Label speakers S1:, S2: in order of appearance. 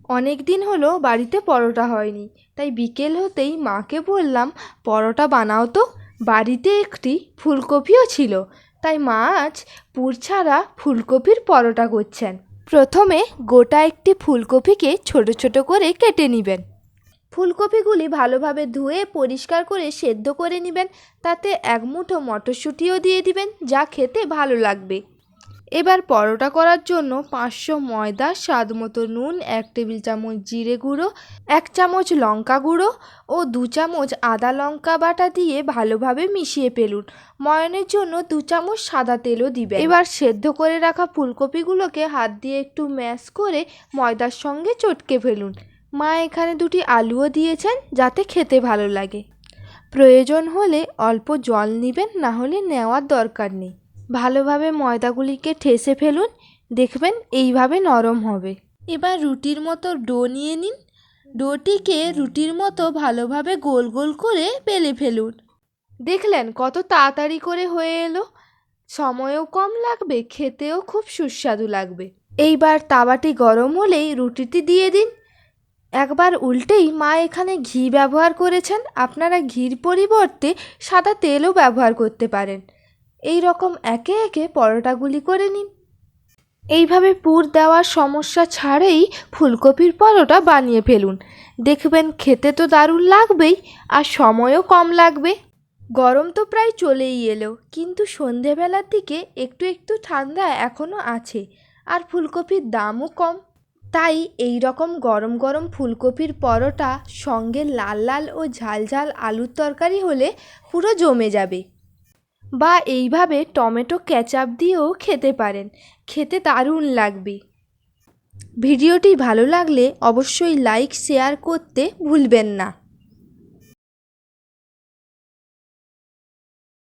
S1: অনেক দিন হলো বাড়িতে পরোটা হয়নি, তাই বিকেল হতেই মাকে বললাম পরোটা বানাও তো। বাড়িতে একটি ফুলকপিও ছিল, তাই মা আজ পুর ছাড়া ফুলকপির পরোটা করছেন। প্রথমে গোটা একটি ফুলকপিকে ছোট ছোট করে কেটে নেবেন। ফুলকপিগুলি ভালোভাবে ধুয়ে পরিষ্কার করে সেদ্ধ করে নেবেন। তাতে এক মুঠো মটরশুঁটিও দিয়ে দিবেন, যা খেতে ভালো লাগবে। এবার পরোটা করার জন্য 500 ময়দা, স্বাদ মতো নুন, 1 টেবিল চামচ জিরে গুঁড়ো, 1 চামচ লঙ্কা গুঁড়ো ও 2 চামচ আদা লঙ্কা বাটা দিয়ে ভালোভাবে মিশিয়ে ফেলুন। ময়ানের জন্য 2 চামচ সাদা তেলও দিবেন। এবার সেদ্ধ করে রাখা ফুলকপিগুলোকে হাত দিয়ে একটু ম্যাশ করে ময়দার সঙ্গে চটকে ফেলুন। মা এখানে 2টি আলুও দিয়েছেন, যাতে খেতে ভালো লাগে। প্রয়োজন হলে অল্প জল নেবেন, না হলে নেওয়ার দরকার নেই। ভালোভাবে ময়দাগুলিকে ঠেসে ফেলুন, দেখবেন এইভাবে নরম হবে। এবার রুটির মতো ডো নিয়ে নিন। ডোটিকে রুটির মতো ভালোভাবে গোল গোল করে বেলে ফেলুন। দেখলেন কত তাড়াতাড়ি করে হয়ে এলো। সময়ও কম লাগবে, খেতেও খুব সুস্বাদু লাগবে। এইবার তাওয়াটি গরম হলেই রুটিটি দিয়ে দিন। একবার উল্টেই মা এখানে ঘি ব্যবহার করেছেন। আপনারা ঘির পরিবর্তে সাদা তেলও ব্যবহার করতে পারেন। এই রকম একে একে পরোটাগুলি করে নিন। এইভাবে পুর দেওয়ার সমস্যা ছাড়াই ফুলকপির পরোটা বানিয়ে ফেলুন। দেখবেন খেতে তো দারুণ লাগবেই, আর সময়ও কম লাগবে। গরম তো প্রায় চলেই এলো, কিন্তু সন্ধেবেলার দিকে একটু একটু ঠান্ডা এখনও আছে, আর ফুলকপির দামও কম। তাই এই রকম গরম গরম ফুলকপির পরোটা সঙ্গে লাল লাল ও ঝাল ঝাল আলুর তরকারি হলে পুরো জমে যাবে। বা এইভাবে টমেটো কেচাপ দিয়েও খেতে পারেন, খেতে দারুণ লাগবে। ভিডিওটি ভালো লাগলে অবশ্যই লাইক শেয়ার করতে ভুলবেন না।